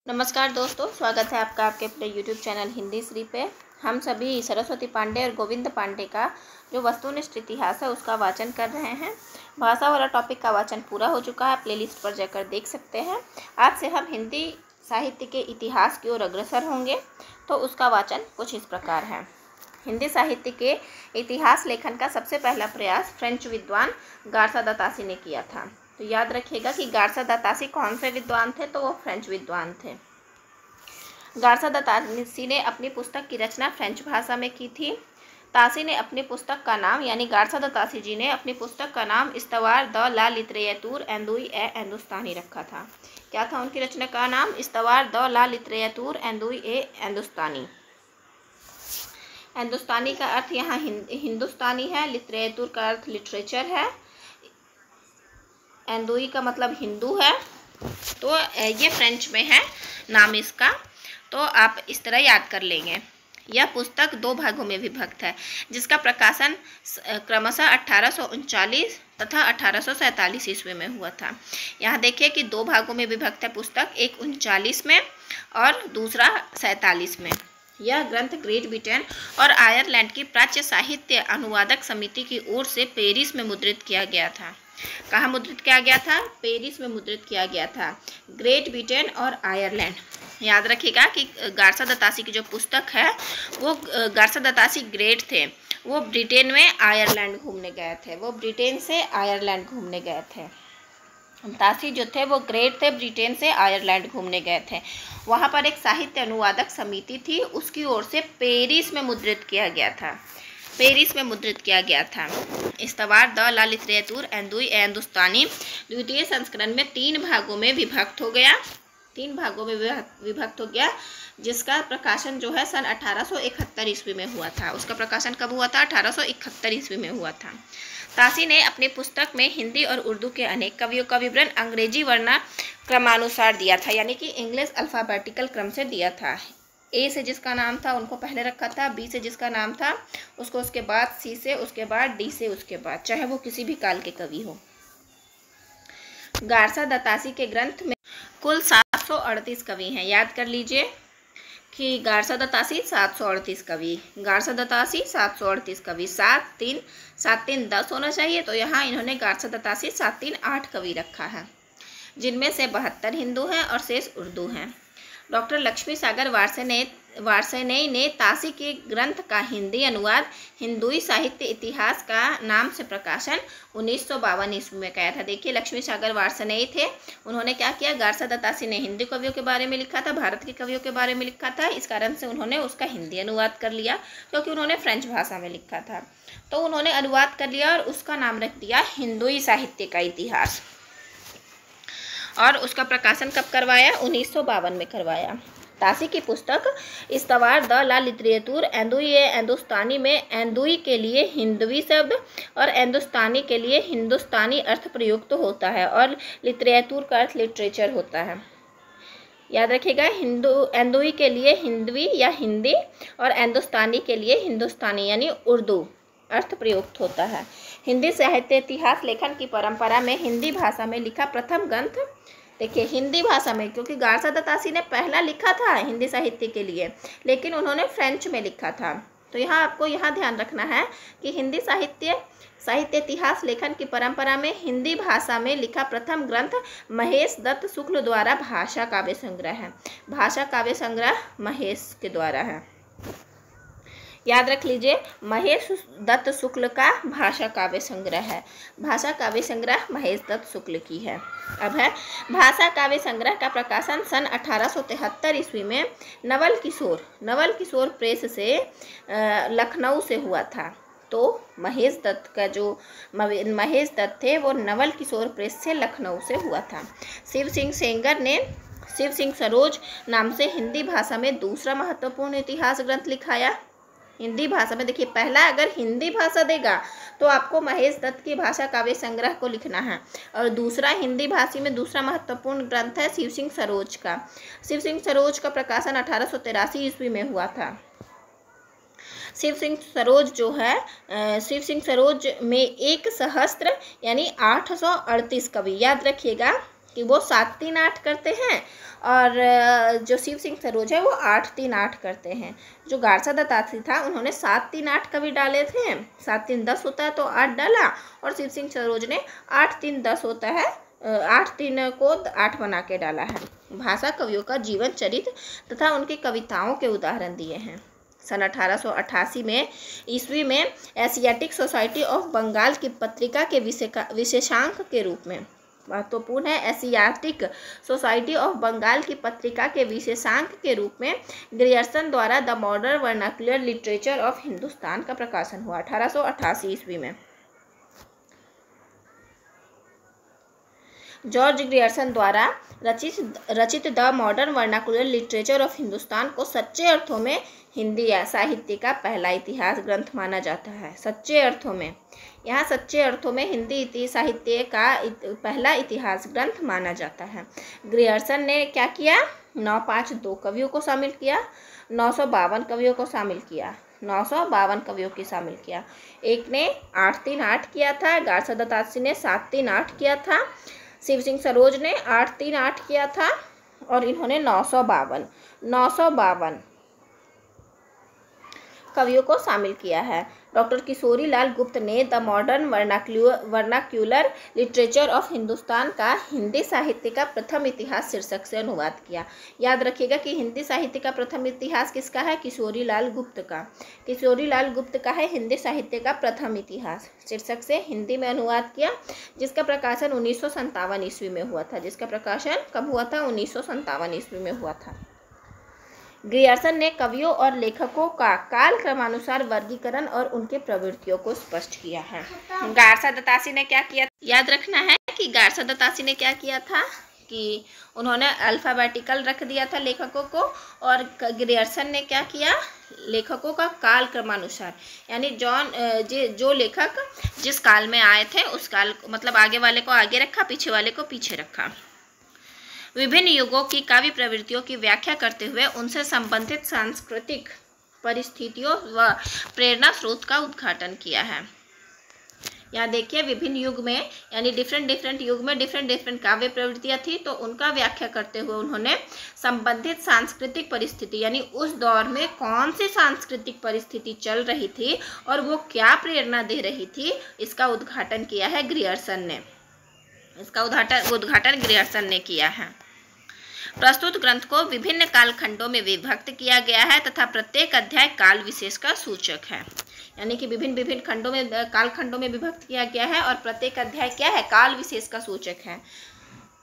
नमस्कार दोस्तों, स्वागत है आपका आपके अपने YouTube चैनल हिंदी श्री पे। हम सभी सरस्वती पांडे और गोविंद पांडे का जो वस्तुनिष्ठ इतिहास है उसका वाचन कर रहे हैं। भाषा वाला टॉपिक का वाचन पूरा हो चुका है, प्लेलिस्ट पर जाकर देख सकते हैं। आज से हम हिंदी साहित्य के इतिहास की ओर अग्रसर होंगे, तो उसका वाचन कुछ इस प्रकार है। हिंदी साहित्य के इतिहास लेखन का सबसे पहला प्रयास फ्रेंच विद्वान गारसा दतासी ने किया था। तो याद रखिएगा कि गारसा दतासी कौन से विद्वान थे, तो वो फ्रेंच विद्वान थे। गारसा दतासी ने अपनी पुस्तक की रचना फ्रेंच भाषा में की थी। तासी ने अपनी पुस्तक का नाम, यानी गारसा दतासी जी ने अपनी पुस्तक का नाम इस्तवार द ला लिटरेतूर एंदुई ए हिंदुस्तानी रखा था। क्या था उनकी रचना का नाम? इस्तवार द ला लिटरेतूर एंदुई ए हिंदुस्तानी। हिंदुस्तानी का अर्थ यहाँ हिंदुस्तानी है, लिटरेतूर का अर्थ लिटरेचर है, एंदुई का मतलब हिंदू है। तो ये फ्रेंच में है नाम इसका, तो आप इस तरह याद कर लेंगे। यह पुस्तक दो भागों में विभक्त है, जिसका प्रकाशन क्रमशः 1839 तथा 1847 ईस्वी में हुआ था। यहाँ देखिए कि दो भागों में विभक्त है पुस्तक, एक 39 में और दूसरा 47 में। यह ग्रंथ ग्रेट ब्रिटेन और आयरलैंड की प्राच्य साहित्य अनुवादक समिति की ओर से पेरिस में मुद्रित किया गया था। कहाँ मुद्रित किया गया था? पेरिस में मुद्रित किया गया था। ग्रेट ब्रिटेन और आयरलैंड। याद रखिएगा कि गारसा दतासी की जो पुस्तक है वो गारसा दतासी ग्रेट थे, वो ब्रिटेन में आयरलैंड घूमने गए थे, वो ब्रिटेन से आयरलैंड घूमने गए थे। तासी जो थे वो ग्रेट थे, ब्रिटेन से आयरलैंड घूमने गए थे। वहाँ पर एक साहित्य अनुवादक समिति थी, उसकी ओर से पेरिस में मुद्रित किया गया था। पेरिस में मुद्रित किया गया था। इस्तवार द ला लिटरेतूर एंदुई ए हिंदुस्तानी द्वितीय संस्करण में 3 भागों में विभक्त हो गया। 3 भागों में विभक्त हो गया, जिसका प्रकाशन जो है सन 1871 ईस्वी में हुआ था। उसका प्रकाशन कब हुआ था? 1871 ईस्वी में हुआ था। तासी ने अपनी पुस्तक में हिंदी और उर्दू के अनेक कवियों का विवरण अंग्रेजी वर्ण क्रमानुसार दिया था, यानी कि इंग्लिश अल्फ़ाबेटिकल क्रम से दिया था। ए से जिसका नाम था उनको पहले रखा था, बी से जिसका नाम था उसको उसके बाद, सी से उसके बाद, डी से उसके बाद, चाहे वो किसी भी काल के कवि हो। गारसा दतासी के ग्रंथ में कुल 738 कवि हैं। याद कर लीजिए कि गारसा दतासी 738 कवि, गारसा दतासी 738 कवि, 7 3 10 होना चाहिए, तो यहाँ इन्होंने गारसा दतासी 7 3 8 कवि रखा है, जिनमें से 72 हिंदू हैं और शेष उर्दू हैं। डॉक्टर लक्ष्मी सागर वार्सेनेई ने तासी के ग्रंथ का हिंदी अनुवाद हिंदुई साहित्य इतिहास का नाम से प्रकाशन 1952 ईस्वी में किया था। देखिए, लक्ष्मी सागर वार्सेनेई थे, उन्होंने क्या किया? गारसा दतासी ने हिंदी कवियों के बारे में लिखा था, भारत के कवियों के बारे में लिखा था, इस कारण से उन्होंने उसका हिंदी अनुवाद कर लिया, क्योंकि उन्होंने फ्रेंच भाषा में लिखा था। तो उन्होंने अनुवाद कर लिया और उसका नाम रख दिया हिंदुई साहित्य का इतिहास। और उसका प्रकाशन कब करवाया? 1952 में करवाया। तासी की पुस्तक इस्तवार द ला लिटरेतूर एंदुई ए हिंदुस्तानी में एंदुई के लिए हिंदवी शब्द और हिंदुस्तानी के लिए हिंदुस्तानी अर्थ प्रयुक्त होता है, और लिटरेतूर का अर्थ लिटरेचर होता है। याद रखिएगा, एंदुई के लिए हिंदवी या हिंदी और हिंदुस्तानी के लिए हिंदुस्तानी यानी उर्दू अर्थ प्रयुक्त होता है। हिंदी साहित्य इतिहास लेखन की परंपरा में हिंदी भाषा में लिखा प्रथम ग्रंथ, देखिए हिंदी भाषा में, क्योंकि गारसा दतासी ने पहला लिखा था हिंदी साहित्य के लिए, लेकिन उन्होंने फ्रेंच में लिखा था। तो यहाँ आपको ध्यान रखना है कि हिंदी साहित्य इतिहास लेखन की परंपरा में हिंदी भाषा में लिखा प्रथम ग्रंथ महेश दत्त शुक्ल द्वारा भाषा काव्य संग्रह है। भाषा काव्य संग्रह महेश के द्वारा है। याद रख लीजिए, महेश दत्त शुक्ल का भाषा काव्य संग्रह है। भाषा काव्य संग्रह महेश दत्त शुक्ल की है। अब है भाषा काव्य संग्रह का प्रकाशन सन 1873 ईस्वी में नवल किशोर प्रेस से लखनऊ से हुआ था। तो महेश दत्त थे वो नवल किशोर प्रेस से लखनऊ से हुआ था। शिव सिंह सेंगर ने शिव सिंह सरोज नाम से हिंदी भाषा में दूसरा महत्वपूर्ण इतिहास ग्रंथ लिखाया। हिंदी भाषा में देखिए, पहला अगर हिंदी भाषा देगा तो आपको महेश दत्त की भाषा काव्य संग्रह को लिखना है, और दूसरा हिंदी भाषी में दूसरा महत्वपूर्ण ग्रंथ है शिव सिंह सरोज का। शिव सिंह सरोज का प्रकाशन 1883 ईस्वी में हुआ था। शिव सिंह सरोज में 1 सहस्त्र यानी 838 कवि, याद रखिएगा कि वो 7-3-8 करते हैं और जो शिव सिंह सरोज है वो 8-3-8 करते हैं। जो गारसा दत्तासी था उन्होंने 7-3-8 कभी डाले थे, 7-3-10 होता है तो 8 डाला, और शिव सिंह सरोज ने 8-3-10 होता है 8-3 को 8 बना के डाला है। भाषा कवियों का जीवन चरित्र तथा उनकी कविताओं के उदाहरण दिए हैं। सन 1888 में ईस्वी में एशियाटिक सोसाइटी ऑफ बंगाल की पत्रिका के विशेषांक के रूप में महत्वपूर्ण है। एशियाटिक सोसाइटी ऑफ बंगाल की पत्रिका के विशेषांक के रूप में ग्रियर्सन द्वारा the modern vernacular literature of Hindustan का प्रकाशन हुआ 1888 ईस्वी में। जॉर्ज ग्रियर्सन द्वारा रचित the modern vernacular literature of Hindustan को सच्चे अर्थों में हिंदी साहित्य का पहला इतिहास ग्रंथ माना जाता है। सच्चे अर्थों में, यहाँ सच्चे अर्थों में हिंदी साहित्य का पहला इतिहास ग्रंथ माना जाता है। ग्रियर्सन ने क्या किया, 952 कवियों को शामिल किया, 952 कवियों को शामिल किया, 952 कवियों की शामिल किया। एक ने 8-3-8 किया था, गारसा दत्तासी ने 7-3-8 किया था, शिव सिंह सरोज ने 8-3-8 किया था, और इन्होंने 952 कवियों को शामिल किया है। डॉक्टर किशोरी लाल गुप्त ने the modern vernacular literature of Hindustan का हिंदी साहित्य का प्रथम इतिहास शीर्षक से अनुवाद किया। याद रखिएगा कि हिंदी साहित्य का प्रथम इतिहास किसका है, किशोरी लाल गुप्त का। किशोरी लाल गुप्त का है हिंदी साहित्य का प्रथम इतिहास शीर्षक से हिंदी में अनुवाद किया, जिसका प्रकाशन 1957 ईस्वी में हुआ था। जिसका प्रकाशन कब हुआ था, 1957 ईस्वी में हुआ था। ग्रियर्सन ने कवियों और लेखकों का काल क्रमानुसार वर्गीकरण और उनके प्रवृत्तियों को स्पष्ट किया है। गारसा दत्तासी ने क्या किया, याद रखना है कि गारसा दत्तासी ने क्या किया था कि उन्होंने अल्फ़ाबेटिकल रख दिया था लेखकों को, और ग्रियर्सन ने क्या किया, लेखकों का काल क्रमानुसार, यानी जो लेखक जिस काल में आए थे उस काल मतलब आगे वाले को आगे रखा, पीछे वाले को पीछे रखा। विभिन्न युगों की काव्य प्रवृत्तियों की व्याख्या करते हुए उनसे संबंधित सांस्कृतिक परिस्थितियों व प्रेरणा स्रोत का उद्घाटन किया है। यहाँ देखिए विभिन्न युग में यानी डिफरेंट युग में डिफरेंट काव्य प्रवृत्तियाँ थी, तो उनका व्याख्या करते हुए उन्होंने संबंधित सांस्कृतिक परिस्थिति यानी उस दौर में कौन सी सांस्कृतिक परिस्थिति चल रही थी और वो क्या प्रेरणा दे रही थी, इसका उद्घाटन किया है ग्रियर्सन ने। इसका उद्घाटन ग्रियर्सन ने किया है। प्रस्तुत ग्रंथ को विभिन्न कालखंडों में विभक्त किया गया है तथा प्रत्येक अध्याय काल विशेष का सूचक है, यानी कि विभिन्न खंडों में कालखंडों में विभक्त किया गया है और प्रत्येक अध्याय क्या है, काल विशेष का सूचक है।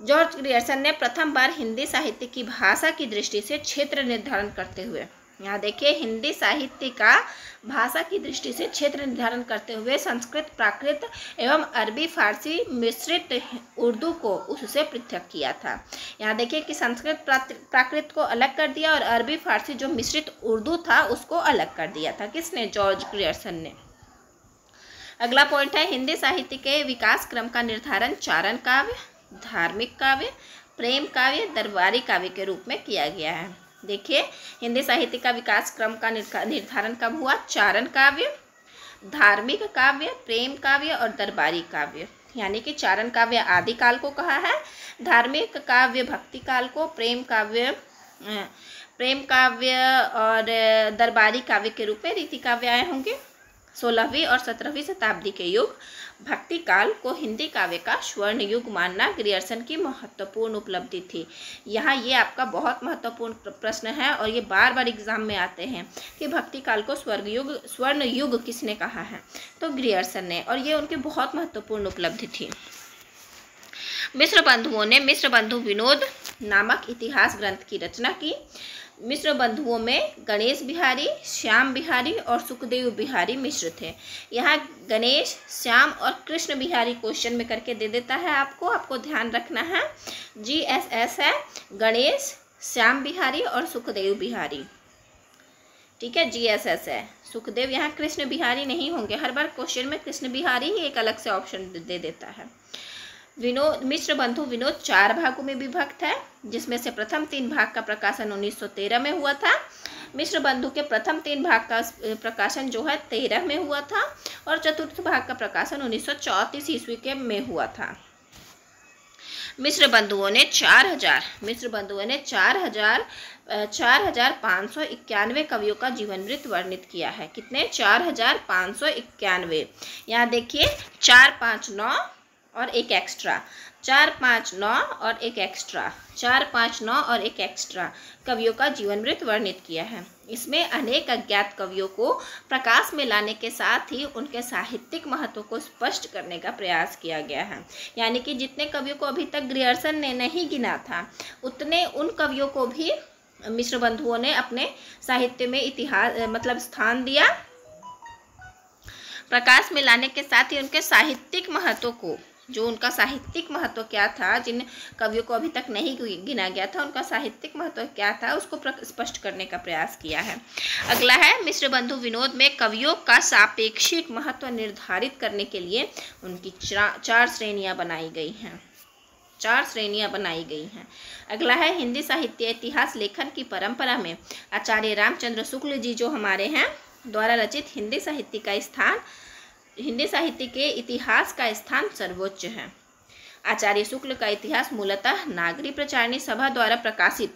जॉर्ज ग्रियर्सन ने प्रथम बार हिंदी साहित्य की भाषा की दृष्टि से क्षेत्र निर्धारण करते हुए, यहाँ देखिए हिंदी साहित्य का भाषा की दृष्टि से क्षेत्र निर्धारण करते हुए संस्कृत, प्राकृत एवं अरबी फारसी मिश्रित उर्दू को उससे पृथक किया था। यहाँ देखिए कि संस्कृत प्राकृत को अलग कर दिया और अरबी फारसी जो मिश्रित उर्दू था उसको अलग कर दिया था। किसने, जॉर्ज ग्रियर्सन ने। अगला पॉइंट है हिंदी साहित्य के विकास क्रम का निर्धारण चारण काव्य, धार्मिक काव्य, प्रेम काव्य, दरबारी काव्य के रूप में किया गया है। देखिए हिंदी साहित्य का विकास क्रम का निर्धारण कब हुआ, चारण काव्य, धार्मिक काव्य, प्रेम काव्य और दरबारी काव्य, यानी कि चारण काव्य आदि काल को कहा है, धार्मिक काव्य भक्ति काल को, प्रेम काव्य और दरबारी काव्य के रूप में रीति काव्य आए होंगे। 16वीं और 17वीं शताब्दी के युग भक्ति काल को हिंदी काव्य का स्वर्ण युग मानना ग्रियर्सन की महत्वपूर्ण उपलब्धि थी। यहाँ ये आपका बहुत महत्वपूर्ण प्रश्न है और ये बार बार एग्जाम में आते हैं कि भक्ति काल को स्वर्ण युग किसने कहा है, तो ग्रियर्सन ने, और ये उनकी बहुत महत्वपूर्ण उपलब्धि थी। मिश्र बंधुओं ने मिश्र बंधु विनोद नामक इतिहास ग्रंथ की रचना की। मिश्र बंधुओं में गणेश बिहारी, श्याम बिहारी और सुखदेव बिहारी मिश्र थे। यहाँ गणेश, श्याम और कृष्ण बिहारी क्वेश्चन में करके दे देता है आपको ध्यान रखना है। GSS है गणेश, श्याम बिहारी और सुखदेव बिहारी, ठीक है, GSS है। सुखदेव, यहाँ कृष्ण बिहारी नहीं होंगे, हर बार क्वेश्चन में कृष्ण बिहारी ही एक अलग से ऑप्शन दे देता है। मिश्र बंधु विनोद 4 भागों में विभक्त है, जिसमें से प्रथम 3 भाग का प्रकाशन 1913 में हुआ था। मिश्र बंधु के प्रथम 3 भाग का प्रकाशन जो है 13 में हुआ था और चतुर्थ भाग का प्रकाशन 1934 ईस्वी के में हुआ था। मिस्र बंधुओं ने 4,591 कवियों का जीवन वृत्त वर्णित किया है। कितने? 4,591। यहाँ देखिए 4, 5, 9 और एक एक्स्ट्रा, 4, 5, 9 और एक एक्स्ट्रा, 4, 5, 9 और एक एक्स्ट्रा कवियों का जीवन वृत्त वर्णित किया है। इसमें अनेक अज्ञात कवियों को प्रकाश में लाने के साथ ही उनके साहित्यिक महत्व को स्पष्ट करने का प्रयास किया गया है। यानी कि जितने कवियों को अभी तक ग्रियर्सन ने नहीं गिना था, उतने उन कवियों को भी मिस्र बंधुओं ने अपने साहित्य में इतिहास स्थान दिया। प्रकाश में लाने के साथ ही उनके साहित्यिक महत्व को, जो उनका साहित्यिक महत्व क्या था, जिन कवियों को अभी तक नहीं गिना गया था, उनका साहित्यिक महत्व क्या था, उसको स्पष्ट करने का प्रयास किया है। अगला है, मिस्र बंधु विनोद में कवियों का सापेक्षिक महत्व निर्धारित करने के लिए उनकी 4 श्रेणियां बनाई गई हैं। 4 श्रेणियां बनाई गई हैं। अगला है, हिंदी साहित्य इतिहास लेखन की परंपरा में आचार्य रामचंद्र शुक्ल जी जो हमारे हैं द्वारा रचित हिंदी साहित्य के इतिहास का स्थान सर्वोच्च है। आचार्य शुक्ल का इतिहास मूलतः नागरी प्रचारणी सभा द्वारा प्रकाशित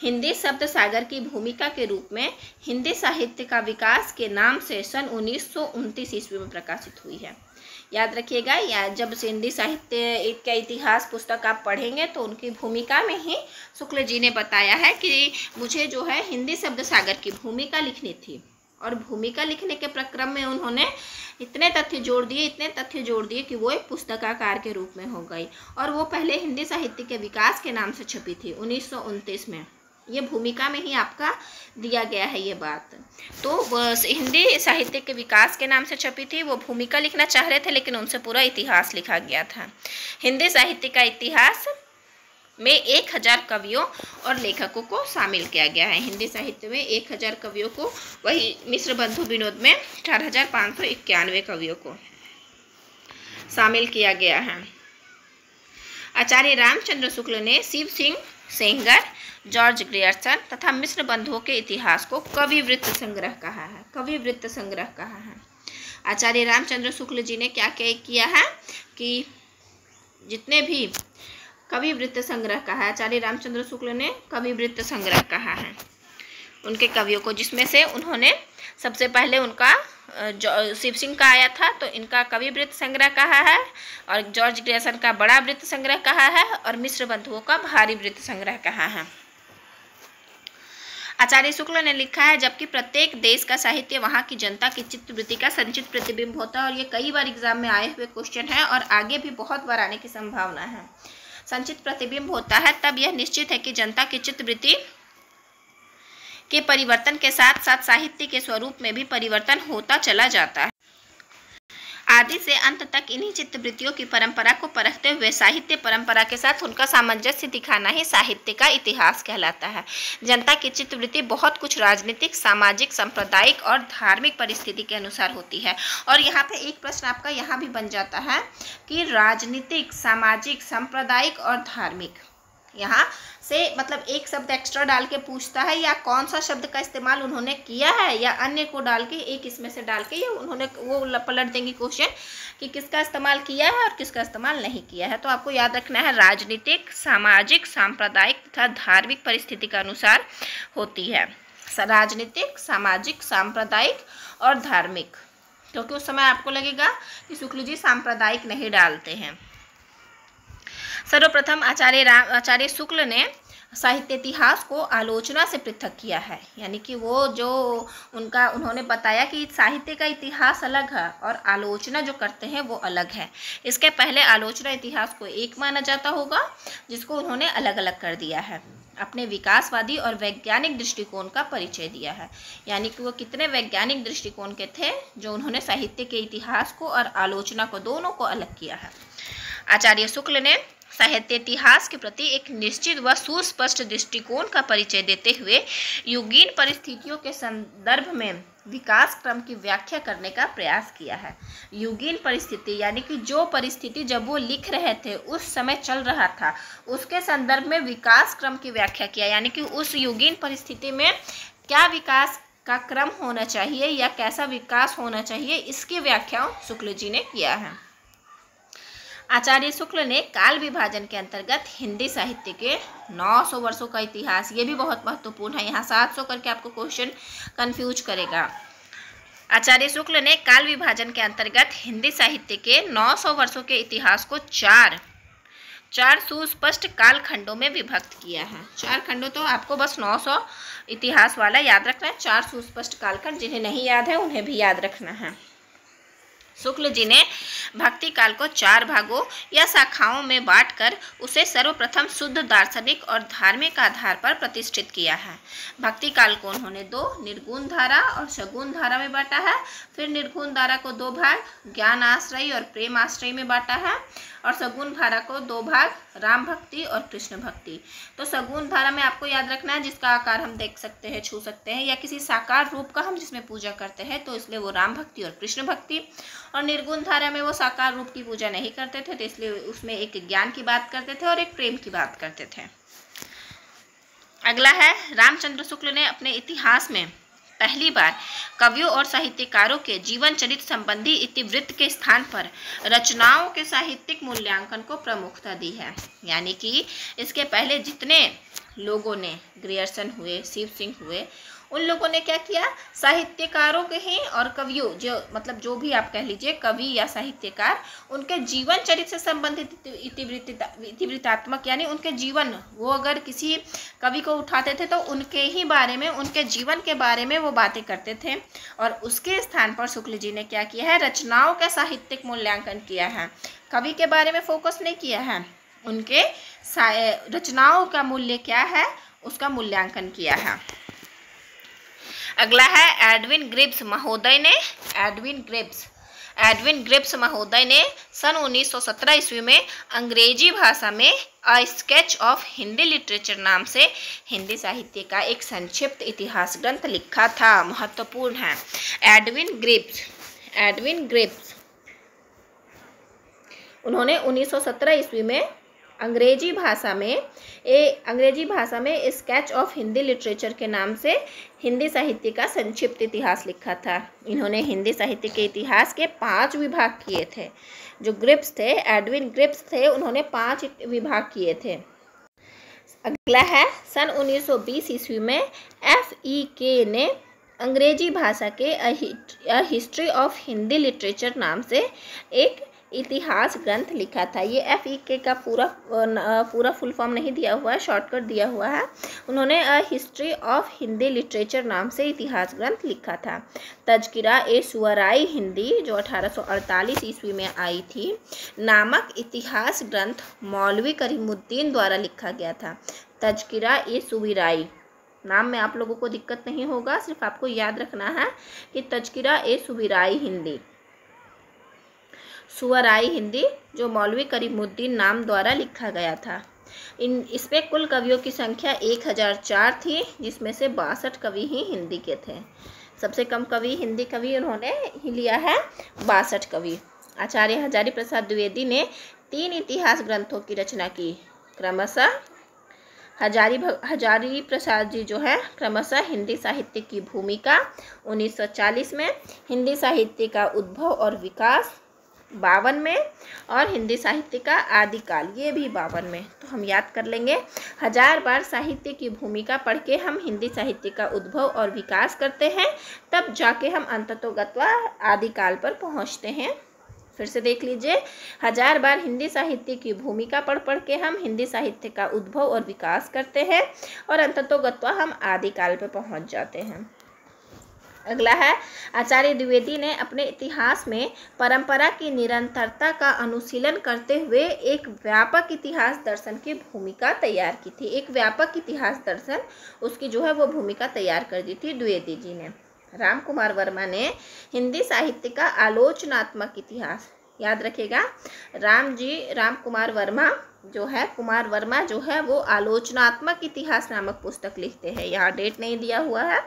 हिंदी शब्द सागर की भूमिका के रूप में हिंदी साहित्य का विकास के नाम से सन 1929 ईस्वी में प्रकाशित हुई है। याद रखिएगा, या जब से हिंदी साहित्य का इतिहास पुस्तक आप पढ़ेंगे तो उनकी भूमिका में ही शुक्ल जी ने बताया है कि मुझे जो है हिंदी शब्द सागर की भूमिका लिखनी थी, और भूमिका लिखने के प्रक्रम में उन्होंने इतने तथ्य जोड़ दिए कि वो एक पुस्तकाकार के रूप में हो गई, और वो पहले हिंदी साहित्य के विकास के नाम से छपी थी 1929 में। ये भूमिका में ही आपका दिया गया है ये बात। तो हिंदी साहित्य के विकास के नाम से छपी थी, वो भूमिका लिखना चाह रहे थे लेकिन उनसे पूरा इतिहास लिखा गया था। हिंदी साहित्य का इतिहास में 1000 कवियों और लेखकों को शामिल किया गया है। हिंदी साहित्य में 1000 कवियों को, वही मिस्र बंधु विनोद में 4,591 कवियों को शामिल किया गया है। आचार्य रामचंद्र शुक्ल ने शिव सिंह सेंगर, जॉर्ज ग्रियर्सन तथा मिस्र बंधुओं के इतिहास को कवि वृत्त संग्रह कहा है। आचार्य रामचंद्र शुक्ल जी ने क्या किया है कि जितने भी कवि वृत्त संग्रह कहा है, आचार्य रामचंद्र शुक्ल ने कवि वृत्त संग्रह कहा है उनके कवियों को, जिसमें से उन्होंने सबसे पहले उनका शिव सिंह का आया था तो इनका कवि वृत्त संग्रह कहा है, और जॉर्ज ग्रियर्सन का बड़ा वृत्त संग्रह कहा है, और मिस्र बंधुओं का भारी वृत्त संग्रह कहा है। आचार्य शुक्ल ने लिखा है, जबकि प्रत्येक देश का साहित्य वहाँ की जनता की चित्तवृत्ति का संचित प्रतिबिंब होता है, और ये कई बार एग्जाम में आए हुए क्वेश्चन है और आगे भी बहुत बार आने की संभावना है। संचित प्रतिबिंब होता है तब यह निश्चित है कि जनता की चित्तवृत्ति के परिवर्तन के साथ साथ साहित्य के स्वरूप में भी परिवर्तन होता चला जाता है। आदि से अंत तक इन्हीं चित्तवृत्तियों की परंपरा को परखते हुए साहित्य परंपरा के साथ उनका सामंजस्य दिखाना ही साहित्य का इतिहास कहलाता है। जनता की चित्तवृत्ति बहुत कुछ राजनीतिक, सामाजिक, सांप्रदायिक और धार्मिक परिस्थिति के अनुसार होती है। और यहाँ पे एक प्रश्न आपका यहाँ भी बन जाता है कि राजनीतिक, सामाजिक, सांप्रदायिक और धार्मिक, यहाँ से मतलब एक शब्द एक्स्ट्रा डाल के पूछता है, या कौन सा शब्द का इस्तेमाल उन्होंने किया है, या अन्य को डाल के एक इसमें से डाल के, या उन्होंने वो पलट देंगे क्वेश्चन कि किसका इस्तेमाल किया है और किसका इस्तेमाल नहीं किया है। तो आपको याद रखना है राजनीतिक, सामाजिक, सांप्रदायिक तथा धार्मिक परिस्थिति के अनुसार होती है। राजनीतिक, सामाजिक, सांप्रदायिक और धार्मिक, क्योंकि उस समय आपको लगेगा कि शुक्ल जी सांप्रदायिक नहीं डालते हैं। सर्वप्रथम आचार्य शुक्ल ने साहित्य इतिहास को आलोचना से पृथक किया है, यानी कि वो जो उन्होंने बताया कि साहित्य का इतिहास अलग है और आलोचना जो करते हैं वो अलग है। इसके पहले आलोचना इतिहास को एक माना जाता होगा, जिसको उन्होंने अलग अलग कर दिया है। अपने विकासवादी और वैज्ञानिक दृष्टिकोण का परिचय दिया है, यानी कि वो कितने वैज्ञानिक दृष्टिकोण के थे जो उन्होंने साहित्य के इतिहास को और आलोचना को, दोनों को अलग किया है। आचार्य शुक्ल ने साहित्य इतिहास के प्रति एक निश्चित व सुस्पष्ट दृष्टिकोण का परिचय देते हुए युगीन परिस्थितियों के संदर्भ में विकास क्रम की व्याख्या करने का प्रयास किया है। युगीन परिस्थिति यानी कि जो परिस्थिति जब वो लिख रहे थे उस समय चल रहा था, उसके संदर्भ में विकास क्रम की व्याख्या किया, यानी कि उस युगीन परिस्थिति में क्या विकास का क्रम होना चाहिए या कैसा विकास होना चाहिए, इसकी व्याख्या शुक्ल जी ने किया है। आचार्य शुक्ल ने काल विभाजन के अंतर्गत हिंदी साहित्य के 900 वर्षों का इतिहास, ये भी बहुत महत्वपूर्ण है, यहाँ 700 करके आपको क्वेश्चन कंफ्यूज करेगा। आचार्य शुक्ल ने काल विभाजन के अंतर्गत हिंदी साहित्य के 900 वर्षों के इतिहास को चार सुस्पष्ट कालखंडों में विभक्त किया है। 4 खंडों, तो आपको बस 900 इतिहास वाला याद रखना है। 4 सुस्पष्ट कालखंड, जिन्हें नहीं याद है उन्हें भी याद रखना है। शुक्ल जी ने भक्ति काल को 4 भागों या शाखाओं में बांटकर उसे सर्वप्रथम शुद्ध दार्शनिक और धार्मिक आधार पर प्रतिष्ठित किया है। भक्ति काल को उन्होंने 2 निर्गुण धारा और सगुण धारा में बांटा है। फिर निर्गुण धारा को 2 भाग ज्ञान आश्रय और प्रेम आश्रय में बांटा है, और सगुण धारा को 2 भाग राम भक्ति और कृष्ण भक्ति। तो सगुण धारा में आपको याद रखना है जिसका आकार हम देख सकते हैं, छू सकते हैं, या किसी साकार रूप का हम जिसमें पूजा करते हैं, तो इसलिए वो राम भक्ति और कृष्ण भक्ति। और निर्गुण धारा में वो साकार रूप की पूजा नहीं करते थे, तो इसलिए उसमें एक ज्ञान की बात करते थे और एक प्रेम की बात करते थे। अगला है, रामचंद्र शुक्ल ने अपने इतिहास में पहली बार कवियों और साहित्यकारों के जीवन चरित्र संबंधी इतिवृत्त के स्थान पर रचनाओं के साहित्यिक मूल्यांकन को प्रमुखता दी है। यानी कि इसके पहले जितने लोगों ने, ग्रियर्सन हुए, शिव सिंह हुए, उन लोगों ने क्या किया, साहित्यकारों के ही और कवियों, जो मतलब जो भी आप कह लीजिए कवि या साहित्यकार, उनके जीवन चरित्र से संबंधित इतिवृत्तात्मक, यानी उनके जीवन, वो अगर किसी कवि को उठाते थे तो उनके ही बारे में, उनके जीवन के बारे में वो बातें करते थे। और उसके स्थान पर शुक्ल जी ने क्या किया है, रचनाओं का साहित्यिक मूल्यांकन किया है। कवि के बारे में फोकस नहीं किया है, उनके रचनाओं का मूल्य क्या है उसका मूल्यांकन किया है। अगला है, एडविन ग्रिब्स महोदय ने सन 1917 ईस्वी में अंग्रेजी भाषा में a sketch of Hindi literature नाम से हिंदी साहित्य का एक संक्षिप्त इतिहास ग्रंथ लिखा था। महत्वपूर्ण है। एडविन ग्रिब्स उन्होंने 1917 ईस्वी में अंग्रेजी भाषा में स्केच ऑफ हिंदी लिटरेचर के नाम से हिंदी साहित्य का संक्षिप्त इतिहास लिखा था। इन्होंने हिंदी साहित्य के इतिहास के 5 विभाग किए थे। जो ग्रिब्स थे, एडविन ग्रिब्स थे, उन्होंने 5 विभाग किए थे। अगला है, सन 1920 ईस्वी में FEK ने अंग्रेजी भाषा के a history of Hindi literature नाम से एक इतिहास ग्रंथ लिखा था। ये FEK का पूरा फुल फॉर्म नहीं दिया हुआ है, शॉर्टकट दिया हुआ है। उन्होंने a history of Hindi literature नाम से इतिहास ग्रंथ लिखा था। तज़किरा-ए-शुअराई हिंदी, जो 1848 ईस्वी में आई थी, नामक इतिहास ग्रंथ मौलवी करीमुद्दीन द्वारा लिखा गया था। तज़किरा-ए-शुअराई नाम में आप लोगों को दिक्कत नहीं होगा, सिर्फ आपको याद रखना है कि तज़किरा-ए-शुअराई हिंदी जो मौलवी करीमुद्दीन नाम द्वारा लिखा गया था। इस पे कुल कवियों की संख्या 1004 थी, जिसमें से 62 कवि ही हिंदी के थे। सबसे कम कवि, हिंदी कवि उन्होंने ही लिया है, 62 कवि। आचार्य हजारी प्रसाद द्विवेदी ने 3 इतिहास ग्रंथों की रचना की। क्रमशः हजारी प्रसाद जी जो है, क्रमशः हिंदी साहित्य की भूमिका 1940 में, हिंदी साहित्य का उद्भव और विकास 52 में, और हिंदी साहित्य का आदिकाल, ये भी 52 में। तो हम याद कर लेंगे, 1000 बार साहित्य की भूमिका पढ़ के हम हिंदी साहित्य का उद्भव और विकास करते हैं, तब जाके हम अंततोगत्वा आदिकाल पर पहुंचते हैं। फिर से देख लीजिए, 1000 बार हिंदी साहित्य की भूमिका पढ़ के हम हिंदी साहित्य का उद्भव और विकास करते हैं, और अंततोगत्वा हम आदिकाल पर पहुंच जाते हैं। अगला है, आचार्य द्विवेदी ने अपने इतिहास में परंपरा की निरंतरता का अनुशीलन करते हुए एक व्यापक इतिहास दर्शन की भूमिका तैयार की थी। एक व्यापक इतिहास दर्शन, उसकी जो है वो भूमिका तैयार कर दी थी द्विवेदी जी ने। राम कुमार वर्मा ने हिंदी साहित्य का आलोचनात्मक इतिहास, याद रखिएगा, राम कुमार वर्मा जो है वो आलोचनात्मक इतिहास नामक पुस्तक लिखते हैं। यहाँ डेट नहीं दिया हुआ है।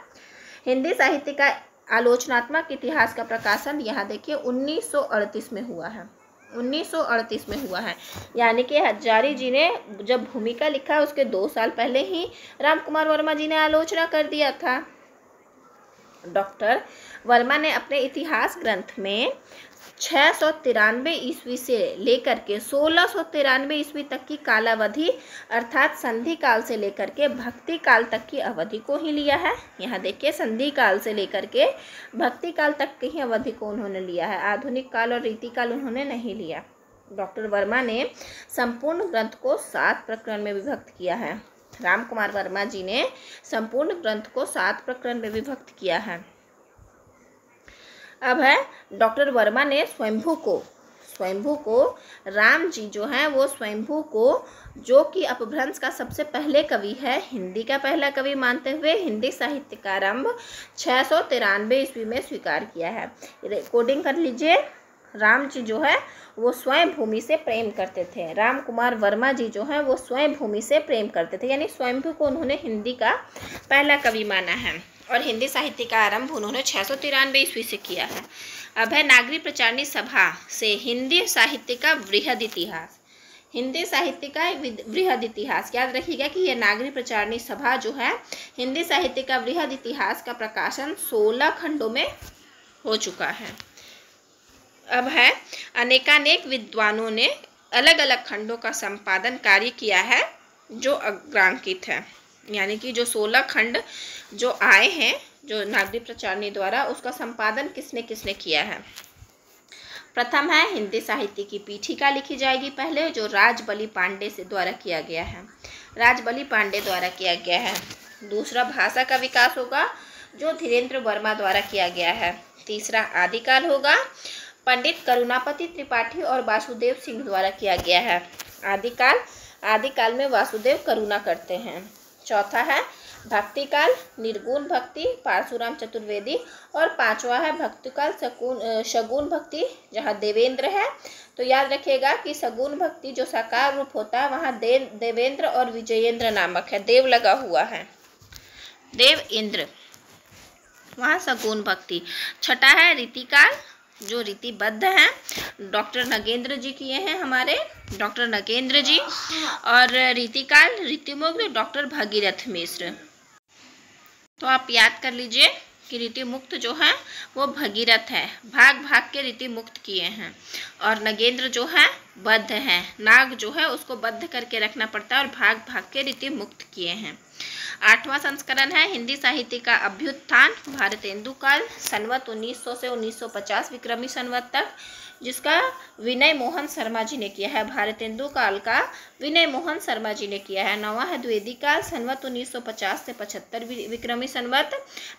हिंदी साहित्य का आलोचनात्मक इतिहास का प्रकाशन यहाँ देखिए 1938 में हुआ है। 1938 में हुआ है, यानी कि हजारी जी ने जब भूमिका लिखा उसके 2 साल पहले ही राम कुमार वर्मा जी ने आलोचना कर दिया था। डॉक्टर वर्मा ने अपने इतिहास ग्रंथ में 693 ईस्वी से लेकर के 1693 ईस्वी तक की कालावधि अर्थात संधि काल से लेकर के भक्ति काल तक की अवधि को ही लिया है। यहाँ देखिए, संधि काल से लेकर के भक्ति काल तक की ही अवधि को उन्होंने लिया है, आधुनिक काल और रीति काल उन्होंने नहीं लिया। डॉक्टर वर्मा ने संपूर्ण ग्रंथ को 7 प्रकरण में विभक्त किया है। राम कुमार वर्मा जी ने संपूर्ण ग्रंथ को 7 प्रकरण में विभक्त किया है। अब है डॉक्टर वर्मा ने स्वयंभू को राम जी जो हैं वो स्वयंभू को, जो कि अपभ्रंश का सबसे पहले कवि है, हिंदी का पहला कवि मानते हुए हिंदी साहित्य का आरंभ 693 ईस्वी में स्वीकार किया है। रिकॉर्डिंग कर लीजिए। राम जी जो है वो स्वयं भूमि से प्रेम करते थे। राम कुमार वर्मा जी जो हैं वो स्वयं भूमि से प्रेम करते थे, यानी स्वयंभू को उन्होंने हिंदी का पहला कवि माना है और हिंदी साहित्य का आरंभ उन्होंने 693 ईस्वी से किया है। अब है नागरी प्रचारणी सभा से हिंदी साहित्य का वृहद इतिहास। हिंदी साहित्य का वृहद इतिहास याद रखिएगा कि यह नागरी प्रचारणी सभा जो है हिंदी साहित्य का वृहद इतिहास का प्रकाशन 16 खंडों में हो चुका है। अब है अनेकानेक विद्वानों ने अलग अलग खंडों का संपादन कार्य किया है जो अग्रांकित है, यानी कि जो 16 खंड जो आए हैं जो नागरी प्रचारणी द्वारा, उसका संपादन किसने किसने किया है। प्रथम है हिंदी साहित्य की पीठिका लिखी जाएगी पहले, जो राजबली पांडे से द्वारा किया गया है, राजबली पांडे द्वारा किया गया है। दूसरा भाषा का विकास होगा जो धीरेन्द्र वर्मा द्वारा किया गया है। तीसरा आदिकाल होगा, पंडित करुणापति त्रिपाठी और वासुदेव सिंह द्वारा किया गया है। आदिकाल में वासुदेव करुणा करते हैं। चौथा है भक्तिकाल, निर्गुण भक्ति परशुराम चतुर्वेदी, और पांचवा है भक्तिकाल सगुण भक्ति, जहाँ देवेंद्र है। तो याद रखिएगा कि सगुण भक्ति जो साकार रूप होता है वहाँ देवेंद्र और विजयेंद्र नामक है, देव लगा हुआ है, देव इंद्र, वहाँ सगुण भक्ति। छठा है रीतिकाल, जो रीतिबद्ध हैं, डॉक्टर नगेंद्र जी किए हैं हमारे, डॉक्टर नगेंद्र जी। और रीतिकाल रीतिमुक्त डॉक्टर भगीरथ मिश्र। तो आप याद कर लीजिए कि रीति मुक्त जो है वो भगीरथ है, भाग भाग के रीति मुक्त किए हैं। और नगेंद्र जो है बद्ध है, नाग जो है उसको बद्ध करके रखना पड़ता है और भाग भाग के रीति मुक्त किए हैं। 8वां संस्करण है हिंदी साहित्य का अभ्युत्थान, भारतेंदु काल, संवत 1900 से 1950 विक्रमी संवत तक, जिसका विनय मोहन शर्मा जी ने किया है। भारतेंदु काल का विनय मोहन शर्मा जी ने किया है। 9वां है द्विवेदी काल, संवत 1950 से 75 विक्रमी संवत,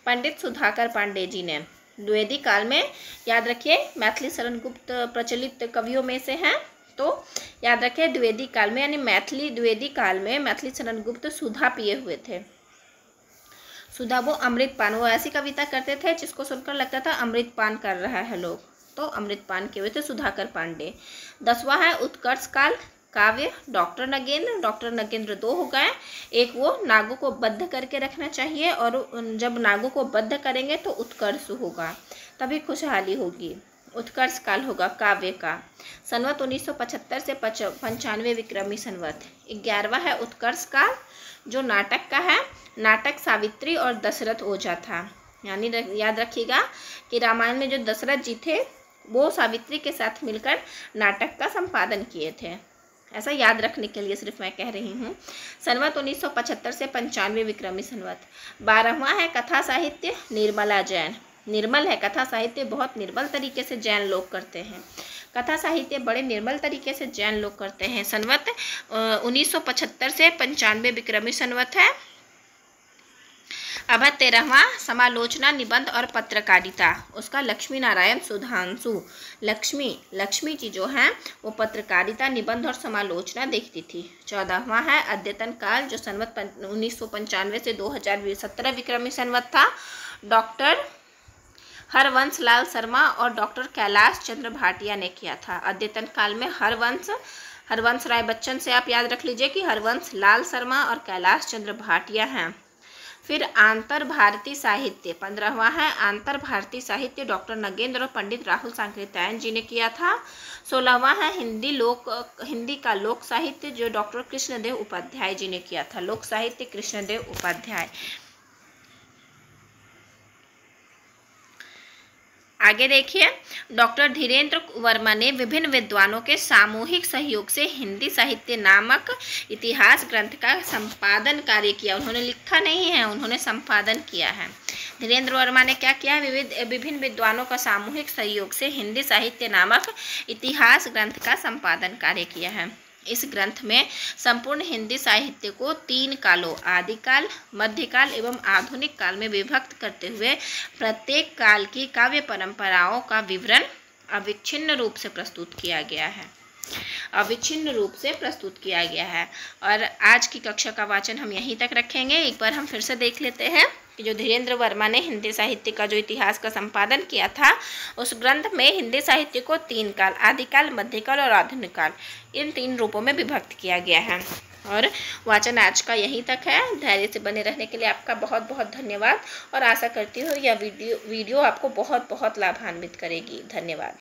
पंडित सुधाकर पांडे जी ने। द्विवेदी काल में याद रखिए मैथिली शरण गुप्त प्रचलित कवियों में से हैं, तो याद रखें द्विवेदी काल में, यानी द्विवेदी काल में मैथिली शरण गुप्त सुधा पिए हुए थे। सुधा वो अमृतपान, वो ऐसी कविता करते थे जिसको सुनकर लगता था अमृतपान कर रहा है लोग, तो अमृतपान किए हुए थे सुधाकर पांडे। 10वां है उत्कर्ष काल, काव्य डॉक्टर नगेंद्र 2 हो गए। एक वो नागों को बद्ध करके रखना चाहिए, और जब नागों को बद्ध करेंगे तो उत्कर्ष होगा, तभी खुशहाली होगी। उत्कर्ष काल होगा काव्य का, संवत 1975 से 95 विक्रमी संवत। 11वां है उत्कर्ष काल, जो नाटक का है, नाटक सावित्री और दशरथ ओझा था। यानी याद रखिएगा कि रामायण में जो दशरथ जी थे वो सावित्री के साथ मिलकर नाटक का संपादन किए थे, ऐसा याद रखने के लिए सिर्फ मैं कह रही हूँ। संवत 1975 से 95 विक्रमी संवत। 12वां है कथा साहित्य, निर्मला जैन। निर्मल है कथा साहित्य, बहुत निर्मल तरीके से जैन लोग करते हैं। कथा साहित्य बड़े निर्मल तरीके से जैन लोग करते हैं। संवत 1975 से 95 विक्रमी संवत है। अब है 13वां समालोचना निबंध और पत्रकारिता, उसका लक्ष्मी नारायण सुधांशु। लक्ष्मी जी जो हैं वो पत्रकारिता निबंध और समालोचना देखती थी। 14वां है अद्यतन काल, जो संवत 1995 से 2017 विक्रमी संवत था। डॉक्टर हरवंश लाल शर्मा और डॉक्टर कैलाश चंद्र भाटिया ने किया था। अद्यतन काल में हरवंश राय बच्चन से आप याद रख लीजिए कि हरवंश लाल शर्मा और कैलाश चंद्र भाटिया हैं। फिर आंतर भारतीय साहित्य, 15वां है आंतर भारतीय साहित्य, डॉक्टर नगेंद्र और पंडित राहुल सांकृत्यायन जी ने किया था। 16वां है हिंदी का लोक साहित्य, जो डॉक्टर कृष्णदेव उपाध्याय जी ने किया था। लोक साहित्य कृष्णदेव उपाध्याय। आगे देखिए, डॉक्टर धीरेन्द्र वर्मा ने विभिन्न विद्वानों के सामूहिक सहयोग से हिंदी साहित्य नामक इतिहास ग्रंथ का संपादन कार्य किया। उन्होंने लिखा नहीं है, उन्होंने संपादन किया है। धीरेन्द्र वर्मा ने क्या किया? विभिन्न विद्वानों का सामूहिक सहयोग से हिंदी साहित्य नामक इतिहास ग्रंथ का संपादन कार्य किया है। इस ग्रंथ में संपूर्ण हिंदी साहित्य को 3 कालों आदिकाल, मध्यकाल एवं आधुनिक काल में विभक्त करते हुए प्रत्येक काल की काव्य परंपराओं का विवरण अविच्छिन्न रूप से प्रस्तुत किया गया है। अविच्छिन्न रूप से प्रस्तुत किया गया है। और आज की कक्षा का वाचन हम यहीं तक रखेंगे। एक बार हम फिर से देख लेते हैं कि जो धीरेन्द्र वर्मा ने हिंदी साहित्य का जो इतिहास का संपादन किया था, उस ग्रंथ में हिंदी साहित्य को 3 काल आदिकाल, मध्यकाल और आधुनिक काल, इन 3 रूपों में विभक्त किया गया है। और वाचन आज का यहीं तक है। धैर्य से बने रहने के लिए आपका बहुत बहुत धन्यवाद और आशा करती हूँ यह वीडियो आपको बहुत बहुत लाभान्वित करेगी। धन्यवाद।